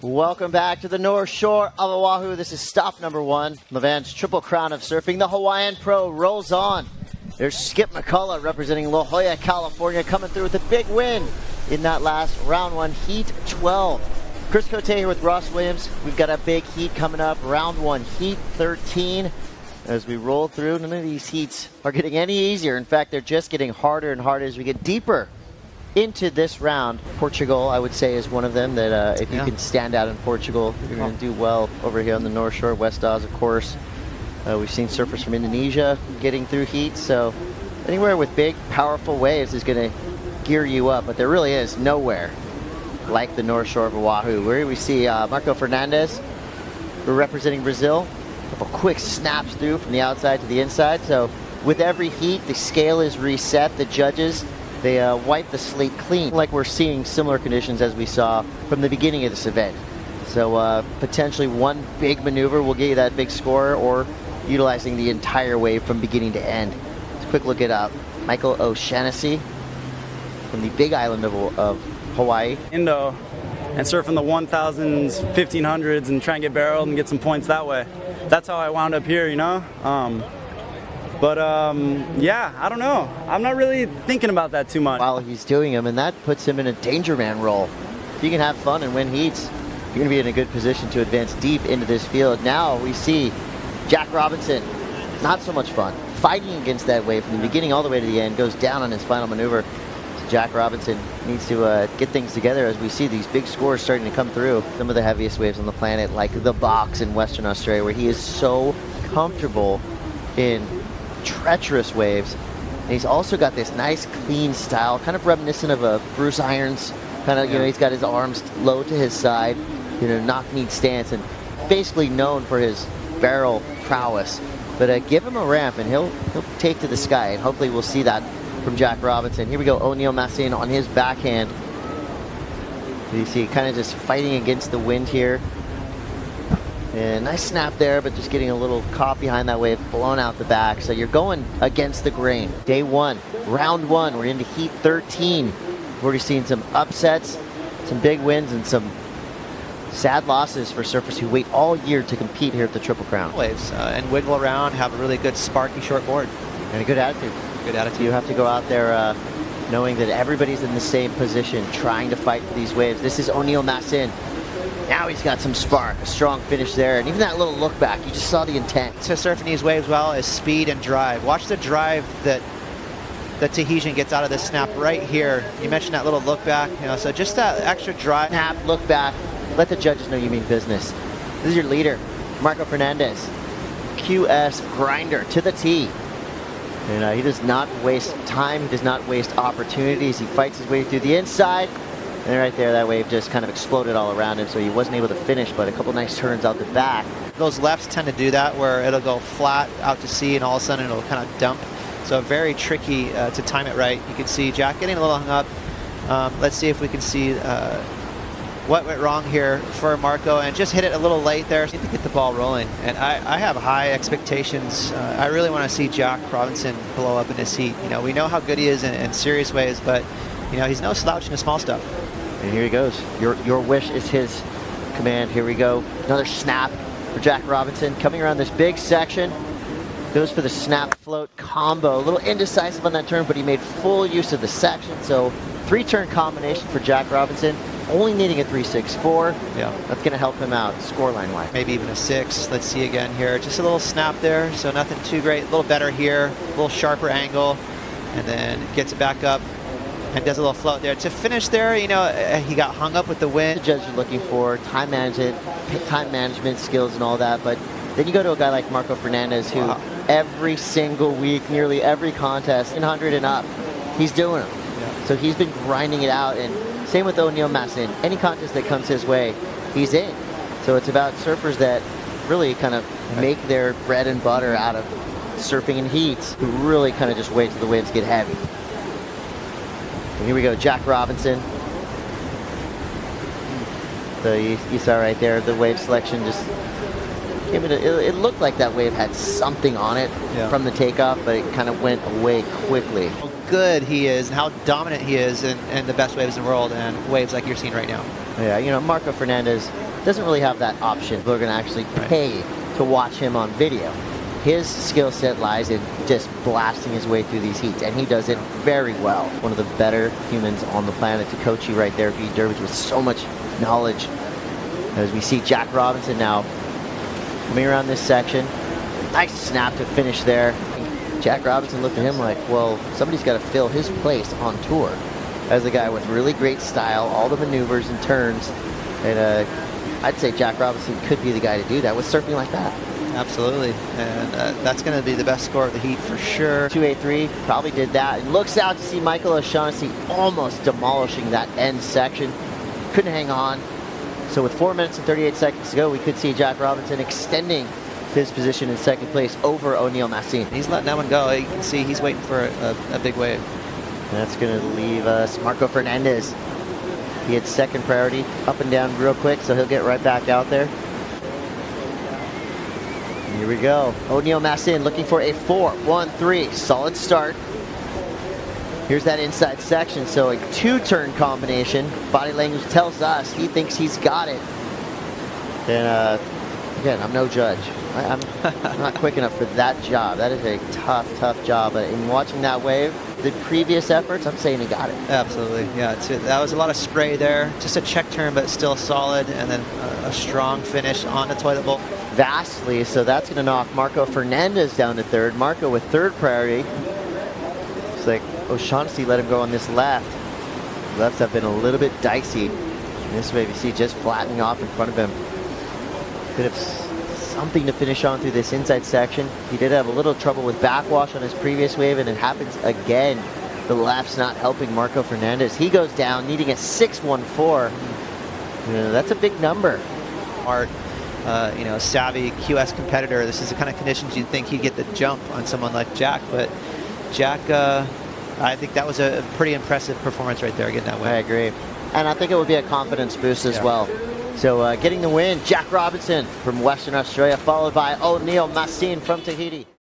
Welcome back to the North Shore of Oahu. This is stop number 1. Levan's Triple Crown of Surfing. The Hawaiian Pro rolls on. There's Skip McCullough representing La Jolla, California, coming through with a big win in that last round 1, heat 12. Chris Cote here with Ross Williams. We've got a big heat coming up, round 1, heat 13. As we roll through, none of these heats are getting any easier. In fact, they're just getting harder and harder as we get deeper into this round. Portugal, I would say, is one of them that if you can stand out in Portugal, you're going to do well over here on the North Shore. West Oz, of course. We've seen surfers from Indonesia getting through heat, so anywhere with big, powerful waves is going to gear you up, but there really is nowhere like the North Shore of Oahu, where we see M.Fernandez. We're representing Brazil. A couple quick snaps through from the outside to the inside, so with every heat, the scale is reset. The judges, they wipe the slate clean, like we're seeing similar conditions as we saw from the beginning of this event. So potentially one big maneuver will get you that big score, or utilizing the entire wave from beginning to end. Let's quick look at O.Massin from the big island of Hawaii. Indo, and surfing the 1000s, 1500s, and try and get barreled and get some points that way. That's how I wound up here, you know? Yeah, I don't know. I'm not really thinking about that too much. While he's doing them, and that puts him in a danger man role. If you can have fun and win heats, you're going to be in a good position to advance deep into this field. Now we see J.Robinson, not so much fun, fighting against that wave from the beginning all the way to the end, goes down on his final maneuver. So J.Robinson needs to get things together as we see these big scores starting to come through. Some of the heaviest waves on the planet, like the Box in Western Australia, where he is so comfortable in treacherous waves. And he's also got this nice clean style, kind of reminiscent of a Bruce Irons, kind of, you know, he's got his arms low to his side, you know, knock-kneed stance, and basically known for his barrel prowess. But give him a ramp and he'll take to the sky, and hopefully we'll see that from J.Robinson. Here we go, O.Massin on his backhand. You see kind of just fighting against the wind here. And nice snap there, but just getting a little caught behind that wave, blown out the back. So you're going against the grain. Day 1, round 1, we're into heat 13. We've already seen some upsets, some big wins, and some sad losses for surfers who wait all year to compete here at the Triple Crown. Waves and wiggle around, have a really good sparky short board. And a good attitude. Good attitude. You have to go out there knowing that everybody's in the same position, trying to fight for these waves. This is O.Massin. Now he's got some spark, a strong finish there, and even that little look back, you just saw the intent. To surfing these waves well is speed and drive. Watch the drive that the Tahitian gets out of this snap right here. You mentioned that little look back, you know, so just that extra drive. Snap, look back, let the judges know you mean business. This is your leader, M.Fernandez. QS grinder to the tee. And he does not waste time, he does not waste opportunities. He fights his way through the inside. And right there, that wave just kind of exploded all around him, so he wasn't able to finish, but a couple nice turns out the back. Those lefts tend to do that, where it'll go flat out to sea, and all of a sudden it'll kind of dump. So very tricky to time it right. You can see Jack getting a little hung up. Let's see if we can see what went wrong here for Marco, and just hit it a little late there. To get the ball rolling, and I have high expectations. I really want to see J.Robinson blow up in this heat. You know, we know how good he is in serious ways, but you know, he's no slouch in the small stuff. And here he goes. Your wish is his command. Here we go. Another snap for J.Robinson coming around this big section. Goes for the snap float combo. A little indecisive on that turn, but he made full use of the section. So 3-turn combination for J.Robinson. Only needing a 3.64. Yeah, that's going to help him out scoreline wise. Maybe even a 6. Let's see again here. Just a little snap there, so nothing too great. A little better here, a little sharper angle, and then gets it back up and does a little float there. To finish there, you know, he got hung up with the wind. The judges are looking for time management skills and all that, but then you go to a guy like M.Fernandez, who every single week, nearly every contest, 100 and up, he's doing them. Yeah. So he's been grinding it out, and same with O.Massin. Any contest that comes his way, he's in. So it's about surfers that really kind of make their bread and butter out of surfing in heats, who really kind of just wait till the waves get heavy. And here we go, J.Robinson. So you saw right there, the wave selection just came into, it looked like that wave had something on it from the takeoff, but it kind of went away quickly. How good he is, and how dominant he is in the best waves in the world, and waves like you're seeing right now. Yeah, you know, M.Fernandez, doesn't really have that option. We're going to actually pay to watch him on video. His skill set lies in just blasting his way through these heats, and he does it very well. One of the better humans on the planet to coach you right there, Pete Durbridge, with so much knowledge. As we see Jack Robinson now coming around this section. Nice snap to finish there. Jack Robinson looked at him like, well, somebody's got to fill his place on tour as a guy with really great style, all the maneuvers and turns. And I'd say Jack Robinson could be the guy to do that with surfing like that. Absolutely, and that's going to be the best score of the heat for sure. 283 probably did that. And looks out to see Michael O'Shaughnessy almost demolishing that end section. Couldn't hang on. So with 4 minutes and 38 seconds to go, we could see Jack Robinson extending his position in second place over O.Massin. He's letting that one go. You can see he's waiting for a big wave. And that's going to leave us M.Fernandez. He had second priority, up and down real quick, so he'll get right back out there. Here we go. O.Massin looking for a 4-1-3. Solid start. Here's that inside section. So a two-turn combination. Body language tells us he thinks he's got it. And again, I'm no judge. I'm not quick enough for that job. That is a tough, tough job. But in watching that wave, the previous efforts, I'm saying he got it. Absolutely. Yeah, that was a lot of spray there. Just a check turn, but still solid. And then a strong finish on the toilet bowl. Vastly, so that's going to knock M.Fernandez down to third. Marco with third priority. It's like O'Shaughnessy let him go on this left. Lefts have been a little bit dicey. This wave you see just flattening off in front of him. Could have something to finish on through this inside section. He did have a little trouble with backwash on his previous wave, and it happens again. The left's not helping M.Fernandez. He goes down, needing a 6-1-4. That's a big number. Smart, savvy QS competitor. This is the kind of conditions you'd think he'd get the jump on someone like Jack, but Jack, I think that was a pretty impressive performance right there, getting that win. I agree. And I think it would be a confidence boost as well. So getting the win, Jack Robinson from Western Australia, followed by O.Massin from Tahiti.